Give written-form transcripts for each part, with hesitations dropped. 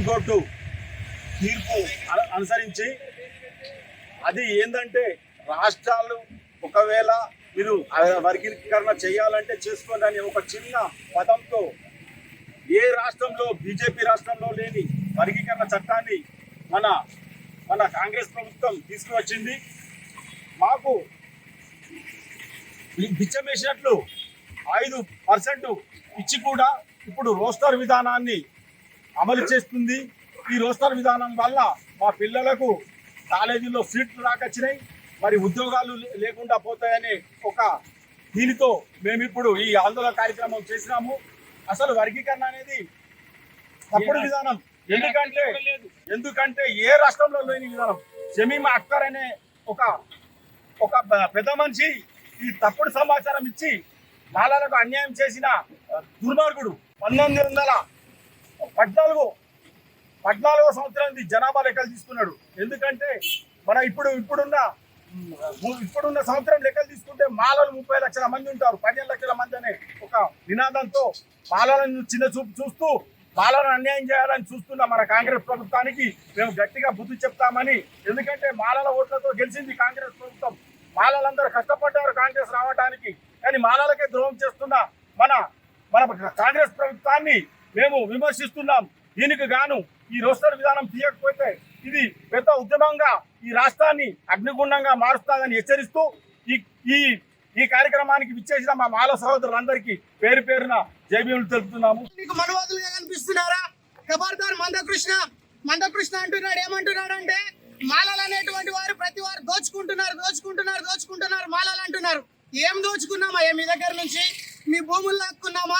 Supreme court తీర్పు అనుసరించి అది ఏంటంటే రాష్ట్రాలు ఒకవేళ మీరు వర్గీకరణ చేయాలంటే చేసుకోండి అని ఒక చిన్న పదంతో ఏ రాష్ట్రంలో బీజేపీ రాష్ట్రంలో లేని వర్గీకరణ చట్టాన్ని మన కాంగ్రెస్ ప్రభుత్వం తీసుకువచ్చింది. మాకు బిచ్చమేసినట్లు 5% ఇచ్చి కూడా ఇప్పుడు రోస్టర్ విధానాన్ని అమలు చేస్తుంది. ఈ రోస్టర్ విధానం వల్ల మా పిల్లలకు కాలేజీలో సీట్లు రాకొచ్చినాయి, మరి ఉద్యోగాలు లేకుండా పోతాయనే ఒక దీనితో మేము ఇప్పుడు ఈ ఆందోళన కార్యక్రమం చేసినాము. అసలు వర్గీకరణ అనేది తప్పుడు విధానం. ఎందుకంటే ఏ రాష్ట్రంలో లేని విధానం. షమీమ్ అఖ్తర్ అనే ఒక పెద్ద మనిషి ఈ తప్పుడు సమాచారం ఇచ్చి మాలలకు అన్యాయం చేసిన దుర్మార్గుడు. 1914 సంవత్సరం జనాభా లెక్కలు తీసుకున్నాడు. ఎందుకంటే మన ఇప్పుడున్న సంవత్సరం లెక్కలు తీసుకుంటే మాలలు 30 లక్షల మంది ఉంటారు, 15 లక్షల మంది అనే ఒక నినాదంతో మాలలను చిన్న చూపు చూస్తూ మాలను అన్యాయం చేయాలని చూస్తున్న మన కాంగ్రెస్ ప్రభుత్వానికి మేము గట్టిగా బుద్ధి చెప్తామని. ఎందుకంటే మాలల ఓట్లతో గెలిచింది కాంగ్రెస్ ప్రభుత్వం. మాలలందరూ కష్టపడ్డారు కాంగ్రెస్ రావడానికి, కానీ మాలలకే ద్రోహం చేస్తున్న మన కాంగ్రెస్ ప్రభుత్వాన్ని మేము విమర్శిస్తున్నాం. దీనికి గాను ఈ రోస్టర్ విధానం తీయకపోతే ఇది పెద్ద ఉద్యమంగా ఈ రాష్ట్రాన్ని అగ్నిగుండంగా మారుస్తుందని హెచ్చరిస్తూ ఈ కార్యక్రమానికి విచ్చేసిన మా మాల సహోదరులందరికీ పేరు పేరున జైబీములు తెలుపుతున్నాము. మీకు మనవాదులుగా కనిపిస్తున్నారా? ఖబర్దార్ మందకృష్ణ అంటున్నాడు. ఏమంటున్నాడు అంటే మాలలు అనేటువంటి వారు ప్రతి వారు దోచుకుంటున్నారు మాలలు అంటున్నారు. ఏం దోచుకున్నామా? మీ దగ్గర నుంచి మీ భూములు లాక్కున్నామా?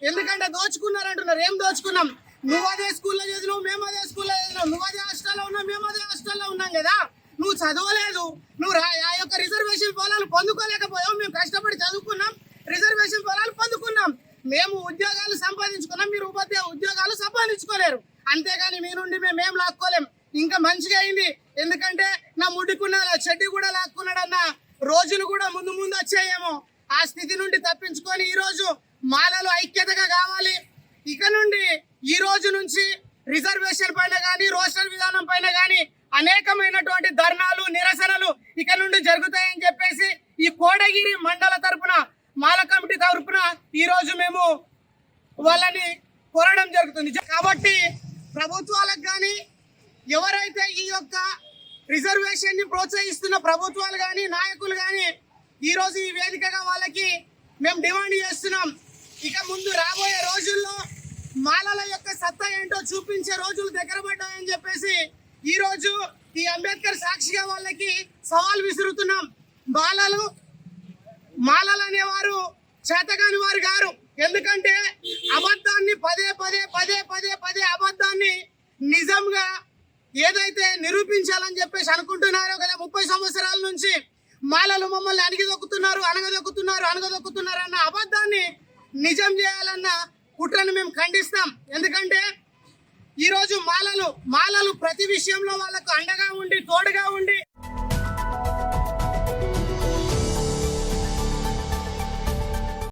ఎందుకంటే దోచుకున్నారు అంటున్నారు. ఏం దోచుకున్నాం? నువ్వు అదే స్కూల్లో చదివినావు, మేము అదే స్కూల్లో చదివినాం. నువ్వు అదే హాస్టల్లో ఉన్నావు, మేము అదే హాస్టల్లో ఉన్నాం కదా. నువ్వు చదవలేదు, నువ్వు ఆ యొక్క రిజర్వేషన్ పొలాలు పొందుకోలేకపోయావు. మేము కష్టపడి చదువుకున్నాం, రిజర్వేషన్ పొలాలు పొందుకున్నాం. మేము ఉద్యోగాలు సంపాదించుకున్నాం, మీరు ఉద్యోగాలు సంపాదించుకోలేరు. అంతేగాని మీ నుండి మేమేం లాక్కోలేం. ఇంకా మంచిగా అయింది, ఎందుకంటే నా ముడ్డుకున్న చెడ్డి కూడా లాక్కున్నాడన్న రోజులు కూడా ముందు వచ్చాయేమో. ఆ స్థితి నుండి తప్పించుకొని ఈ రోజు మాలలు ఐక్యతగా కావాలి. ఇక నుండి ఈ రోజు నుంచి రిజర్వేషన్ పైన కానీ రోస్టర్ విధానం పైన కానీ అనేకమైనటువంటి ధర్నాలు నిరసనలు ఇక నుండి జరుగుతాయని చెప్పేసి ఈ కోటగిరి మండల తరపున మాల కమిటీ తరపున ఈ రోజు మేము వాళ్ళని కోరడం జరుగుతుంది. కాబట్టి ప్రభుత్వాలకు కానీ ఎవరైతే ఈ యొక్క రిజర్వేషన్ ని ప్రోత్సహిస్తున్న ప్రభుత్వాలు కానీ నాయకులు కానీ ఈ రోజు ఈ వేదికగా వాళ్ళకి మేము డిమాండ్ చేస్తున్నాం. ఇక ముందు రాబోయే రోజుల్లో మాలల యొక్క సత్తా ఏంటో చూపించే రోజులు దగ్గర పడ్డాయని చెప్పేసి ఈ రోజు ఈ అంబేద్కర్ సాక్షిగా వాళ్ళకి సవాల్ విసురుతున్నాం. మాలలు అనేవారు చేతగాని వారు గారు. ఎందుకంటే అబద్ధాన్ని పదే అబద్ధాన్ని నిజంగా ఏదైతే నిరూపించాలని చెప్పేసి అనుకుంటున్నారో కదా, 30 సంవత్సరాల నుంచి మాలలు మమ్మల్ని అణగదొక్కుతున్నారు అన్న అబద్ధాన్ని నిజం చేయాలన్న కుట్రను మేము ఖండిస్తాం. ఎందుకంటే ఈరోజు మాలలు ప్రతి విషయంలో వాళ్ళకు అండగా ఉండి తోడుగా ఉండి